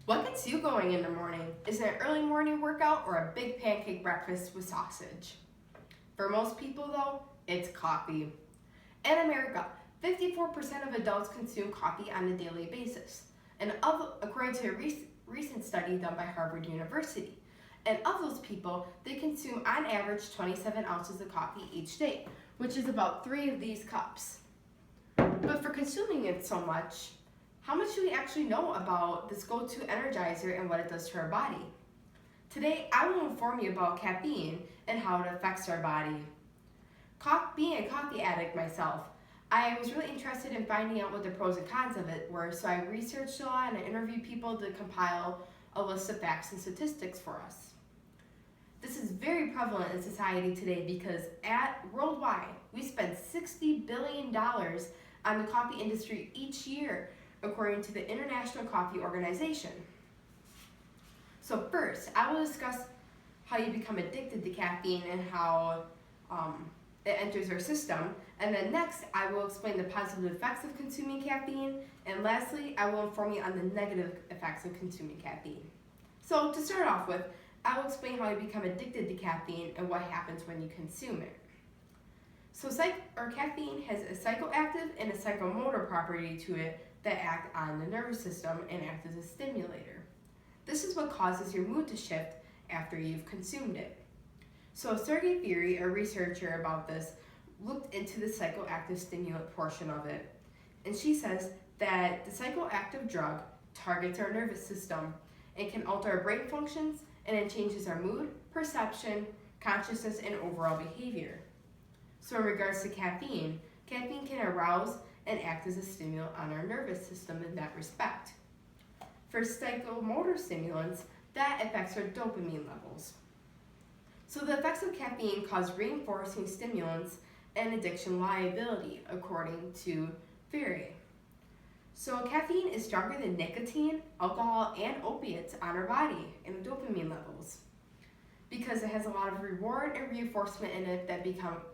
What gets you going in the morning? Is it an early morning workout or a big pancake breakfast with sausage? For most people, though, it's coffee. In America, 54% of adults consume coffee on a daily basis, according to a recent study done by Harvard University. And of those people, they consume on average 27 ounces of coffee each day, which is about 3 of these cups. But for consuming it so much, how much do we actually know about this go-to energizer and what it does to our body? Today, I will inform you about caffeine and how it affects our body. Being a coffee addict myself, I was really interested in finding out what the pros and cons of it were, so I researched a lot and I interviewed people to compile a list of facts and statistics for us. This is very prevalent in society today because worldwide, we spend $60 billion on the coffee industry each year, according to the International Coffee Organization. So first, I will discuss how you become addicted to caffeine and how it enters our system. And then next, I will explain the positive effects of consuming caffeine. And lastly, I will inform you on the negative effects of consuming caffeine. So to start off with, I will explain how you become addicted to caffeine and what happens when you consume it. So caffeine has a psychoactive and a psychomotor property to it that act on the nervous system and act as a stimulator. This is what causes your mood to shift after you've consumed it. So Sergey Furey, a researcher about this, looked into the psychoactive stimulant portion of it. And she says that the psychoactive drug targets our nervous system and can alter our brain functions, and it changes our mood, perception, consciousness, and overall behavior. So in regards to caffeine can arouse and act as a stimulant on our nervous system in that respect. For psychomotor stimulants, that affects our dopamine levels. So the effects of caffeine cause reinforcing stimulants and addiction liability, according to Furey. So caffeine is stronger than nicotine, alcohol, and opiates on our body and the dopamine levels, because it has a lot of reward and reinforcement in it that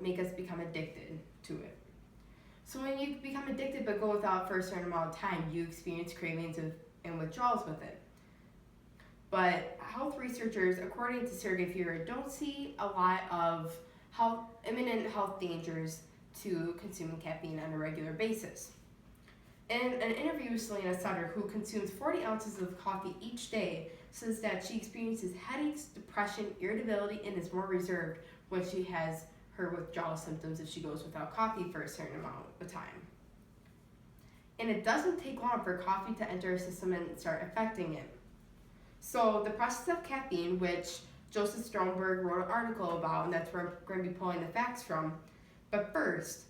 make us become addicted to it. So when you become addicted but go without for a certain amount of time, you experience cravings and withdrawals with it. But health researchers, according to Sergey Furey, don't see a lot of imminent health dangers to consuming caffeine on a regular basis. In an interview with Selena Sutter, who consumes 40 ounces of coffee each day, says that she experiences headaches, depression, irritability, and is more reserved when she has her withdrawal symptoms if she goes without coffee for a certain amount of time. And it doesn't take long for coffee to enter her system and start affecting it. So the process of caffeine, which Joseph Sternberg wrote an article about, and that's where I'm going to be pulling the facts from. But first,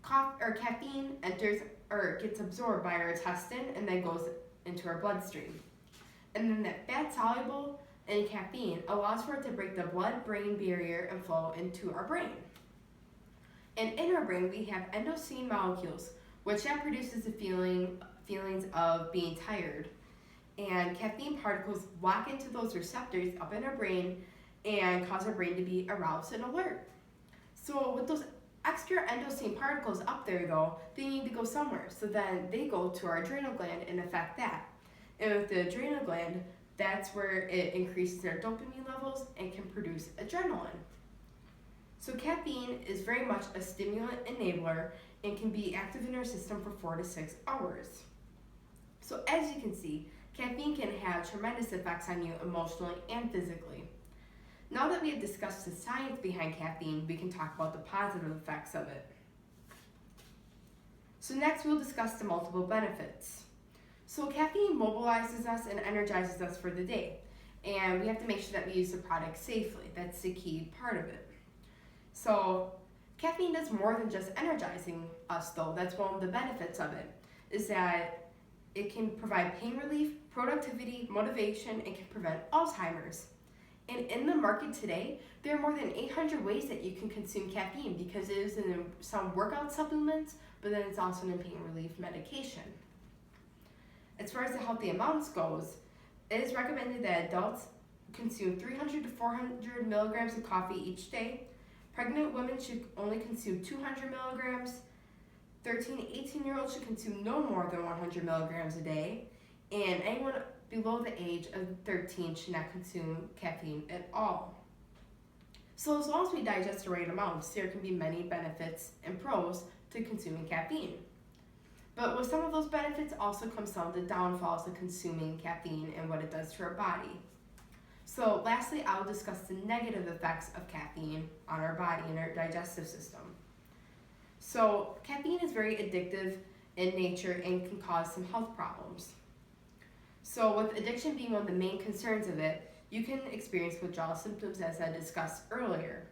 caffeine enters or gets absorbed by our intestine and then goes into our bloodstream. And then that fat soluble in caffeine allows for it to break the blood-brain barrier and flow into our brain. And in our brain, we have endosine molecules, which that produces the feelings of being tired. And caffeine particles lock into those receptors up in our brain and cause our brain to be aroused and alert. So with those extra endosine particles up there, though, they need to go somewhere. So then they go to our adrenal gland and affect that. And with the adrenal gland, that's where it increases our dopamine levels and can produce adrenaline. So caffeine is very much a stimulant enabler and can be active in our system for 4 to 6 hours. So as you can see, caffeine can have tremendous effects on you emotionally and physically. Now that we have discussed the science behind caffeine, we can talk about the positive effects of it. So next we'll discuss the multiple benefits. So caffeine mobilizes us and energizes us for the day, and we have to make sure that we use the product safely. That's the key part of it. So caffeine does more than just energizing us, though. That's one of the benefits of it, is that it can provide pain relief, productivity, motivation, and can prevent Alzheimer's. And in the market today, there are more than 800 ways that you can consume caffeine, because it is in some workout supplements, but then it's also in pain relief medication. As far as the healthy amounts goes, it is recommended that adults consume 300 to 400 milligrams of coffee each day. Pregnant women should only consume 200 milligrams. 13 to 18-year-olds should consume no more than 100 milligrams a day. And anyone below the age of 13 should not consume caffeine at all. So as long as we digest the right amounts, there can be many benefits and pros to consuming caffeine. But with some of those benefits also comes some of the downfalls of consuming caffeine and what it does to our body. So lastly, I'll discuss the negative effects of caffeine on our body and our digestive system. So caffeine is very addictive in nature and can cause some health problems. So with addiction being one of the main concerns of it, you can experience withdrawal symptoms as I discussed earlier.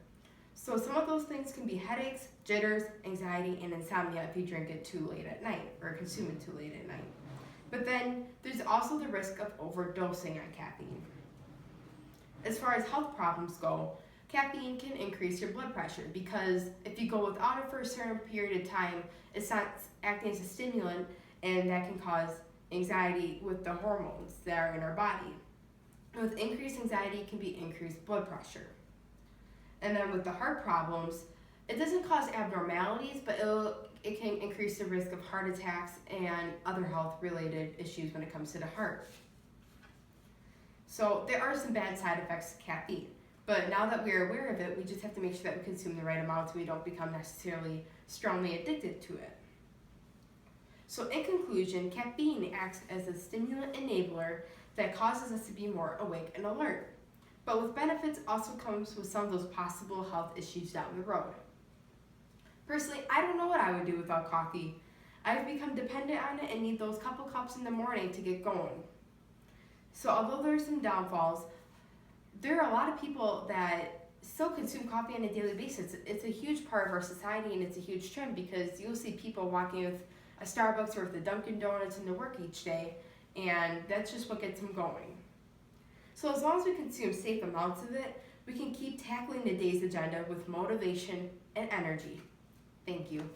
So some of those things can be headaches, jitters, anxiety, and insomnia if you drink it too late at night or consume it too late at night. But then there's also the risk of overdosing on caffeine. As far as health problems go, caffeine can increase your blood pressure because if you go without it for a certain period of time, it's not acting as a stimulant, and that can cause anxiety with the hormones that are in our body. With increased anxiety can be increased blood pressure. And then with the heart problems, it doesn't cause abnormalities, but it can increase the risk of heart attacks and other health-related issues when it comes to the heart. So there are some bad side effects to caffeine, but now that we're aware of it, we just have to make sure that we consume the right amount so we don't become necessarily strongly addicted to it. So in conclusion, caffeine acts as a stimulant enabler that causes us to be more awake and alert. But with benefits also comes with some of those possible health issues down the road. Personally, I don't know what I would do without coffee. I've become dependent on it and need those couple cups in the morning to get going. So although there's some downfalls, there are a lot of people that still consume coffee on a daily basis. It's a huge part of our society and it's a huge trend because you'll see people walking with a Starbucks or with a Dunkin' Donuts into work each day, and that's just what gets them going. So as long as we consume safe amounts of it, we can keep tackling the day's agenda with motivation and energy. Thank you.